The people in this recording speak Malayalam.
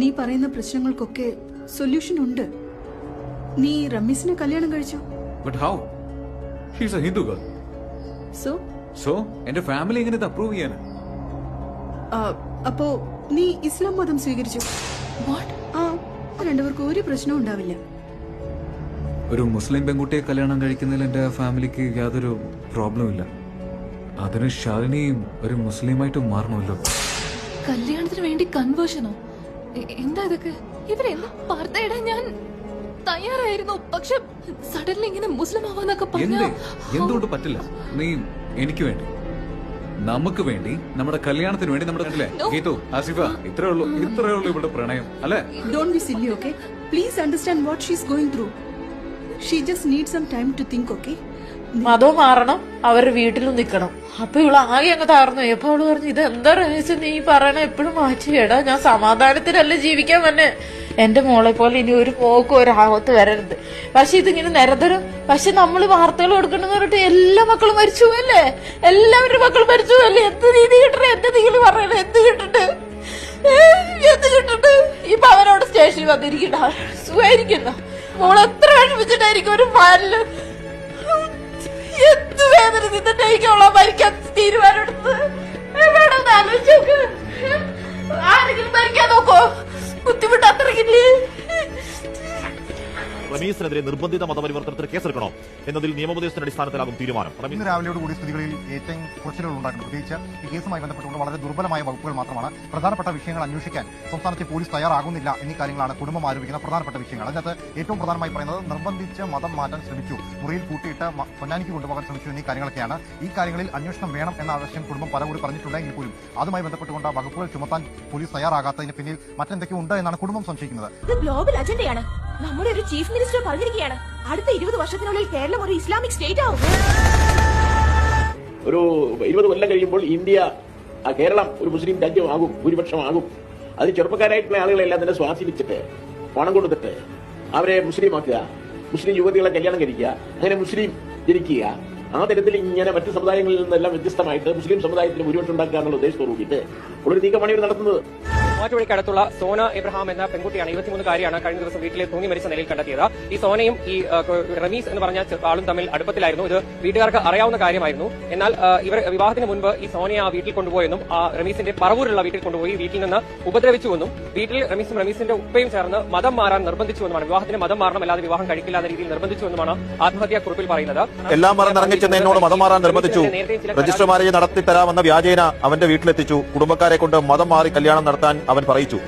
നീ പറയുന്ന പ്രശ്നങ്ങൾക്കൊക്കെ സൊല്യൂഷൻ ഉണ്ട്. നീ റമീസിനെ കല്യാണം കഴിച്ചു. But how? She's a Hindu girl. So, എന്റെ ഫാമിലി എങ്ങനെ ഇത് അപ്രൂവ് ചെയ്യാന്? അപ്പോ നീ ഇസ്ലാം മതം സ്വീകരിച്ചു. രണ്ടുപേർക്കും ഒരു പ്രശ്നവും ഉണ്ടാവില്ല. ഒരു മുസ്ലിം പെൺകുട്ടിയെ കല്യാണം കഴിക്കുന്നതിൽ എന്റെ ഫാമിലിക്ക് യാതൊരു പ്രോബ്ലം ഇല്ല. അതിന് ശാലിനിയും ഒരു മുസ്ലിമായിട്ട് മാറണമല്ലോ. കല്യാണത്തിന് വേണ്ടി കൺവേർഷനോ? എന്താ ഇതൊക്കെ? ഇവരെന്താ വാർത്തയിടാൻ ഞാൻ തയ്യാറായിരുന്നു. പക്ഷെ സഡൻലി ഇങ്ങനെ മുസ്ലിം ആവാന്നൊക്കെ പറഞ്ഞാ എന്തുകൊണ്ട് പറ്റില്ല? നീ എനിക്ക് വേണ്ടി, നമുക്ക് വേണ്ടി, നമ്മുടെ കല്യാണത്തിന് വേണ്ടി, നമ്മുടെ ഗീതു, ആസിഫ, ഇത്രേ ഉള്ളൂ ഇവിടെ പ്രണയം അല്ലേ? Don't be silly, okay? Please understand what she's going through. She just needs some time to think, okay? മതവും മാറണം, അവരുടെ വീട്ടിലും നിക്കണം. അപ്പൊ ഇവള് ആകെ അങ്ങ് തകർന്നു. എപ്പൊ അവള് പറഞ്ഞു ഇത് എന്താ രഹസ്യം നീ പറയണ എപ്പോഴും മാറ്റിയേടാ, ഞാൻ സമാധാനത്തിലല്ലേ ജീവിക്കാൻ തന്നെ. എന്റെ മോളെ പോലെ ഇനി ഒരു മോക്കും ഒരാപത്ത് വരരുത്. പക്ഷെ ഇതിങ്ങനെ നിരന്തരം. പക്ഷെ നമ്മള് വാർത്തകൾ കൊടുക്കണമെന്ന് പറഞ്ഞിട്ട് എല്ലാ മക്കളും മരിച്ചു അല്ലേ? എല്ലാവരുടെ മക്കളും മരിച്ചു അല്ലേ? എന്ത് നീതി കിട്ടണേ? എന്ത് നിങ്ങൾ പറയണേ? എന്ത് കിട്ടട്ട്? ഇപ്പൊ അവനോട് സ്റ്റേഷനിൽ വന്നിരിക്കണ്ട, സുഖമായിരിക്കുന്ന മോൾ എത്ര വിഷമിച്ചിട്ടായിരിക്കും ഒരു പാലില് എന്ത് വേദന നിന്നിട്ടായിരിക്കും മരിക്കാൻ തീരുമാനമെടുത്ത്. ആലോചിച്ച് നോക്ക്. ആരെങ്കിലും മരിക്കാൻ നോക്കോ? ബുദ്ധിമുട്ട് അത്രയ്ക്കില്ലേ? റമീസിനെതിരെ നിർബന്ധിത മതപരിവർത്തനത്തിന് കേസെടുക്കണോ എന്നതിൽ നിയമോപദേശത്തിന്റെ അടിസ്ഥാനത്തിലാകും തീരുമാനം. ഇന്ന് രാവിലെയോടുകൂടി സ്ഥിതികളിൽ ഏറ്റവും കുറച്ചിലുകൾ ഉണ്ടായിട്ടുണ്ട്. പ്രത്യേകിച്ച് ഈ കേസുമായി ബന്ധപ്പെട്ടുകൊണ്ട് വളരെ ദുർബലമായ വകുപ്പുകൾ മാത്രമാണ്. പ്രധാനപ്പെട്ട വിഷയങ്ങൾ അന്വേഷിക്കാൻ സംസ്ഥാനത്തെ പോലീസ് തയ്യാറാകുന്നില്ല എന്നീ കാര്യങ്ങളാണ് കുടുംബം ആരോപിക്കുന്ന പ്രധാനപ്പെട്ട വിഷയങ്ങൾ. അതിനകത്ത് ഏറ്റവും പ്രധാനമായി പറയുന്നത് നിർബന്ധിച്ച് മതം മാറ്റാൻ ശ്രമിച്ചു, മുറിയിൽ കൂട്ടിയിട്ട് പൊന്നാനിക്ക് കൊണ്ടുപോകാൻ ശ്രമിച്ചു എന്നീ കാര്യങ്ങളൊക്കെയാണ്. ഈ കാര്യങ്ങളിൽ അന്വേഷണം വേണം എന്ന ആവശ്യം കുടുംബം പലകൂടി പറഞ്ഞിട്ടുണ്ടെങ്കിൽ പോലും അതുമായി ബന്ധപ്പെട്ടുകൊണ്ട് വകുപ്പുകൾ ചുമത്താൻ പോലീസ് തയ്യാറാകാത്തതിന് പിന്നിൽ മറ്റെന്തൊക്കെയോ ഉണ്ട് എന്നാണ് കുടുംബം സംശയിക്കുന്നത്. ഇത് ഗ്ലോബൽ അജണ്ടയാണ്. നമ്മുടെ ഒരു ചീഫ് മിനിസ്റ്റർ പറഞ്ഞിരിക്കുകയാണ് അടുത്ത 20 വർഷത്തിനുള്ളിൽ കേരളം ഒരു ഇസ്ലാമിക് സ്റ്റേറ്റ് ആവും. ഒരു 20 കൊല്ലം കഴിയുമ്പോൾ ഇന്ത്യ, കേരളം ഒരു മുസ്ലിം രാജ്യമാകും, ഭൂരിപക്ഷമാകും. അത് ചെറുപ്പക്കാരായിട്ടുള്ള ആളുകളെല്ലാം തന്നെ സ്വാധീനിച്ചിട്ട് പണം കൊടുത്തിട്ട് അവരെ മുസ്ലിമാക്കുക, മുസ്ലിം യുവതികളെ കല്യാണം കഴിക്കുക, അങ്ങനെ മുസ്ലിം ജനിക്കുക. ആ തരത്തിൽ ഇങ്ങനെ മറ്റു സമുദായങ്ങളിൽ നിന്നെല്ലാം വ്യത്യസ്തമായിട്ട് മുസ്ലിം സമുദായത്തിന് ഭൂരിപക്ഷം ഉണ്ടാക്കുക എന്നുള്ള ഉദ്ദേശത്തോടു കൂടിയിട്ട് ഒരു നീക്കമാണ് ഇവർ നടത്തുന്നത്. മൂവാറ്റുപുഴയ്ക്കടുത്തുള്ള സോന എബ്രഹാം എന്ന പെൺകുട്ടിയാണ്, 23-കാരിയാണ്, കഴിഞ്ഞ ദിവസം വീട്ടിലെ തൂങ്ങി മരിച്ച നിലയിൽ കണ്ടെത്തിയത്. ഈ സോനയും ഈ റമീസ് എന്ന് പറഞ്ഞ ആളും തമ്മിൽ അടുപ്പത്തിലായിരുന്നു. ഇത് വീട്ടുകാർക്ക് അറിയാവുന്ന കാര്യമായിരുന്നു. എന്നാൽ ഇവർ വിവാഹത്തിന് മുൻപ് ഈ സോനയെ ആ വീട്ടിൽ കൊണ്ടുപോയെന്നും ആ റമീസിന്റെ പറവൂരുള്ള വീട്ടിൽ കൊണ്ടുപോയി വീട്ടിൽ നിന്ന് ഉപദ്രവിച്ചുവെന്നും വീട്ടിൽ റമീസിന്റെ ഉപ്പയും ചേർന്ന് മതം മാറാൻ നിർബന്ധിച്ചുവെന്നുമാണ്, വിവാഹത്തിന് മതം മാറണം അല്ലാതെ വിവാഹം കഴിക്കില്ല എന്ന രീതിയിൽ നിർബന്ധിച്ചുവെന്നുമാണ് ആത്മഹത്യാ കുറിപ്പിൽ പറയുന്നത്. എല്ലാം മറന്നിറങ്ങിച്ചെന്ന് എന്നോട് മതം മാറാൻ നിർബന്ധിച്ചു, രജിസ്റ്റർ മാരേജ് നടത്തി തരാമെന്ന വ്യാജേന അവന്റെ വീട്ടിലെത്തിച്ചു, കുടുംബക്കാരെ കൊണ്ട് മതം മാറി കല്യാണം നടത്താൻ അവൻ പറയിച്ചു.